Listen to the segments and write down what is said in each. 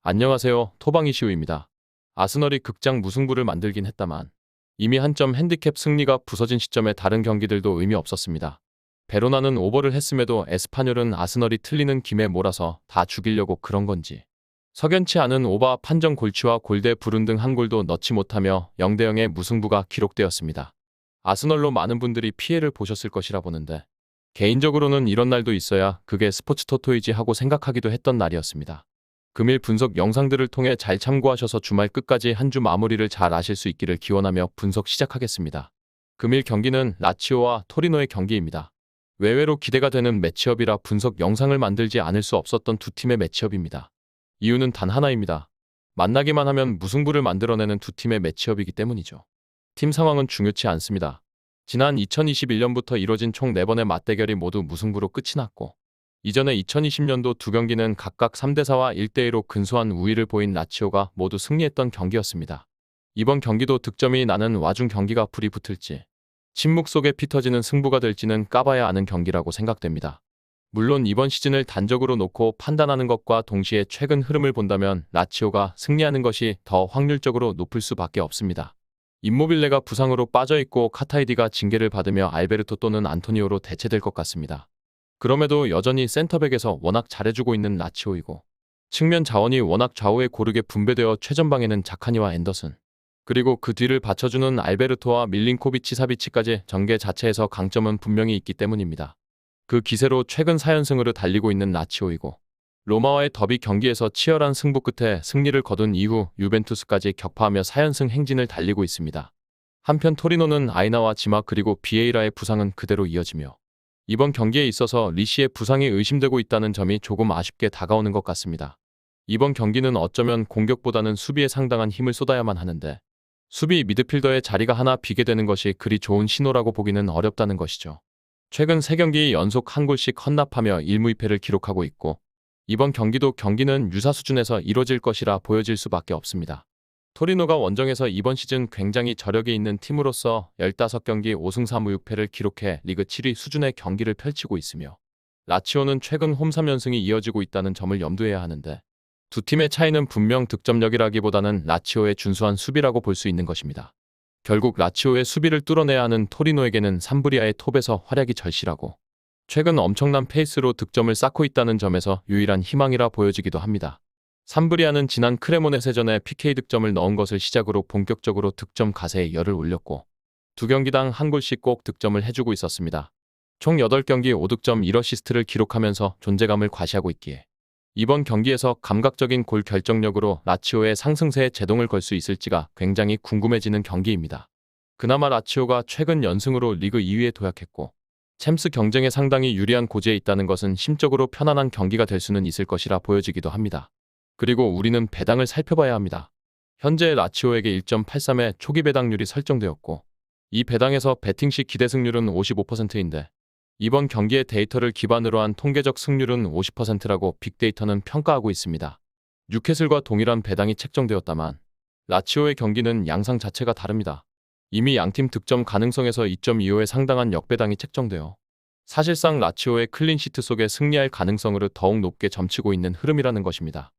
안녕하세요. 토방이시우입니다. 아스널이 극장 무승부를 만들긴 했다만 이미 한 점 핸디캡 승리가 부서진 시점에 다른 경기들도 의미 없었습니다. 베로나는 오버를 했음에도 에스파뇰은 아스널이 틀리는 김에 몰아서 다 죽이려고 그런 건지 석연치 않은 오바 판정 골치와 골대 불운 등 한 골도 넣지 못하며 0대0의 무승부가 기록되었습니다. 아스널로 많은 분들이 피해를 보셨을 것이라 보는데 개인적으로는 이런 날도 있어야 그게 스포츠 토토이지 하고 생각하기도 했던 날이었습니다. 금일 분석 영상들을 통해 잘 참고하셔서 주말 끝까지 한 주 마무리를 잘 하실 수 있기를 기원하며 분석 시작하겠습니다. 금일 경기는 라치오와 토리노의 경기입니다. 외외로 기대가 되는 매치업이라 분석 영상을 만들지 않을 수 없었던 두 팀의 매치업입니다. 이유는 단 하나입니다. 만나기만 하면 무승부를 만들어내는 두 팀의 매치업이기 때문이죠. 팀 상황은 중요치 않습니다. 지난 2021년부터 이뤄진 총 4번의 맞대결이 모두 무승부로 끝이 났고 이전에 2020년도 두 경기는 각각 3대4와 1대1로 근소한 우위를 보인 라치오가 모두 승리했던 경기였습니다. 이번 경기도 득점이 나는 와중 경기가 불이 붙을지 침묵 속에 피터지는 승부가 될지는 까봐야 아는 경기라고 생각됩니다. 물론 이번 시즌을 단적으로 놓고 판단하는 것과 동시에 최근 흐름을 본다면 라치오가 승리하는 것이 더 확률적으로 높을 수밖에 없습니다. 임모빌레가 부상으로 빠져있고 카타이디가 징계를 받으며 알베르토 또는 안토니오로 대체될 것 같습니다. 그럼에도 여전히 센터백에서 워낙 잘해주고 있는 라치오이고 측면 자원이 워낙 좌우에 고르게 분배되어 최전방에는 자카니와 앤더슨 그리고 그 뒤를 받쳐주는 알베르토와 밀린코비치 사비치까지 전개 자체에서 강점은 분명히 있기 때문입니다. 그 기세로 최근 4연승으로 달리고 있는 라치오이고 로마와의 더비 경기에서 치열한 승부 끝에 승리를 거둔 이후 유벤투스까지 격파하며 4연승 행진을 달리고 있습니다. 한편 토리노는 아이나와 지마 그리고 비에이라의 부상은 그대로 이어지며 이번 경기에 있어서 리시의 부상이 의심되고 있다는 점이 조금 아쉽게 다가오는 것 같습니다. 이번 경기는 어쩌면 공격보다는 수비에 상당한 힘을 쏟아야만 하는데 수비 미드필더의 자리가 하나 비게 되는 것이 그리 좋은 신호라고 보기는 어렵다는 것이죠. 최근 3경기 연속 한 골씩 헌납하며 1무이패를 기록하고 있고 이번 경기는 유사 수준에서 이뤄질 것이라 보여질 수밖에 없습니다. 토리노가 원정에서 이번 시즌 굉장히 저력이 있는 팀으로서 15경기 5승 4무유패를 기록해 리그 7위 수준의 경기를 펼치고 있으며 라치오는 최근 홈 3연승이 이어지고 있다는 점을 염두해야 하는데 두 팀의 차이는 분명 득점력이라기보다는 라치오의 준수한 수비라고 볼 수 있는 것입니다. 결국 라치오의 수비를 뚫어내야 하는 토리노에게는 삼브리아의 톱에서 활약이 절실하고 최근 엄청난 페이스로 득점을 쌓고 있다는 점에서 유일한 희망이라 보여지기도 합니다. 삼브리아는 지난 크레모네세전에 PK 득점을 넣은 것을 시작으로 본격적으로 득점 가세에 열을 올렸고 두 경기당 한 골씩 꼭 득점을 해주고 있었습니다. 총 8경기 5득점 1어시스트를 기록하면서 존재감을 과시하고 있기에 이번 경기에서 감각적인 골 결정력으로 라치오의 상승세에 제동을 걸 수 있을지가 굉장히 궁금해지는 경기입니다. 그나마 라치오가 최근 연승으로 리그 2위에 도약했고 챔스 경쟁에 상당히 유리한 고지에 있다는 것은 심적으로 편안한 경기가 될 수는 있을 것이라 보여지기도 합니다. 그리고 우리는 배당을 살펴봐야 합니다. 현재 라치오에게 1.83의 초기 배당률이 설정되었고 이 배당에서 배팅 시 기대 승률은 55%인데 이번 경기의 데이터를 기반으로 한 통계적 승률은 50%라고 빅데이터는 평가하고 있습니다. 뉴캐슬과 동일한 배당이 책정되었다만 라치오의 경기는 양상 자체가 다릅니다. 이미 양팀 득점 가능성에서 2.25에 상당한 역배당이 책정되어 사실상 라치오의 클린시트 속에 승리할 가능성으로 더욱 높게 점치고 있는 흐름이라는 것입니다.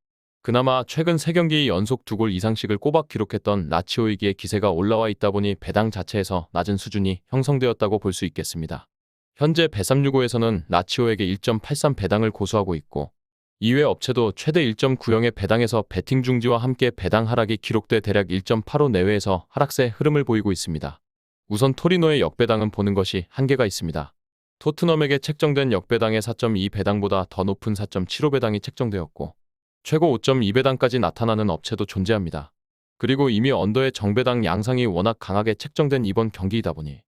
그나마 최근 3경기 연속 2골 이상씩을 꼬박 기록했던 라치오이기에 기세가 올라와 있다 보니 배당 자체에서 낮은 수준이 형성되었다고 볼 수 있겠습니다. 현재 bet365에서는 라치오에게 1.83 배당을 고수하고 있고 이외 업체도 최대 1.90의 배당에서 배팅 중지와 함께 배당 하락이 기록돼 대략 1.85 내외에서 하락세 흐름을 보이고 있습니다. 우선 토리노의 역배당은 보는 것이 한계가 있습니다. 토트넘에게 책정된 역배당의 4.2 배당보다 더 높은 4.75 배당이 책정되었고 최고 5.2 배당까지 나타나는 업체도 존재합니다. 그리고 이미 언더의 정배당 양상이 워낙 강하게 책정된 이번 경기이다 보니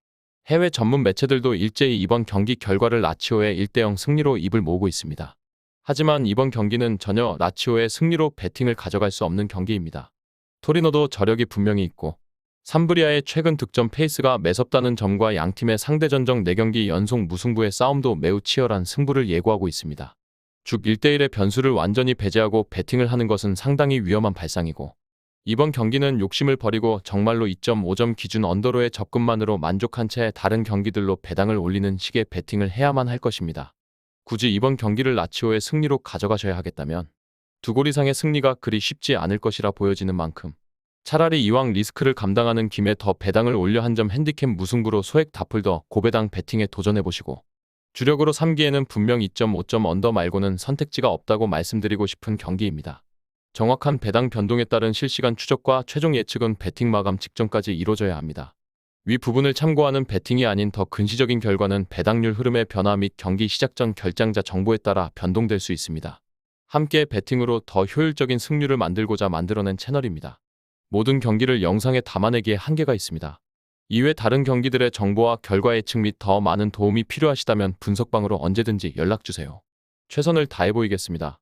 해외 전문 매체들도 일제히 이번 경기 결과를 라치오의 1대0 승리로 입을 모으고 있습니다. 하지만 이번 경기는 전혀 라치오의 승리로 배팅을 가져갈 수 없는 경기입니다. 토리노도 저력이 분명히 있고 삼브리아의 최근 득점 페이스가 매섭다는 점과 양팀의 상대 전적 4경기 연속 무승부의 싸움도 매우 치열한 승부를 예고하고 있습니다. 즉 1대1의 변수를 완전히 배제하고 배팅을 하는 것은 상당히 위험한 발상이고 이번 경기는 욕심을 버리고 정말로 2.5점 기준 언더로의 접근만으로 만족한 채 다른 경기들로 배당을 올리는 식의 배팅을 해야만 할 것입니다. 굳이 이번 경기를 라치오의 승리로 가져가셔야 하겠다면 두 골 이상의 승리가 그리 쉽지 않을 것이라 보여지는 만큼 차라리 이왕 리스크를 감당하는 김에 더 배당을 올려 한 점 핸디캡 무승부로 소액 다풀더 고배당 배팅에 도전해보시고 주력으로 3기에는 분명 2.5점 언더 말고는 선택지가 없다고 말씀드리고 싶은 경기입니다. 정확한 배당 변동에 따른 실시간 추적과 최종 예측은 배팅 마감 직전까지 이루어져야 합니다. 위 부분을 참고하는 배팅이 아닌 더 근시적인 결과는 배당률 흐름의 변화 및 경기 시작 전 결장자 정보에 따라 변동될 수 있습니다. 함께 배팅으로 더 효율적인 승률을 만들고자 만들어낸 채널입니다. 모든 경기를 영상에 담아내기에 한계가 있습니다. 이외 다른 경기들의 정보와 결과 예측 및 더 많은 도움이 필요하시다면 분석방으로 언제든지 연락주세요. 최선을 다해 보이겠습니다.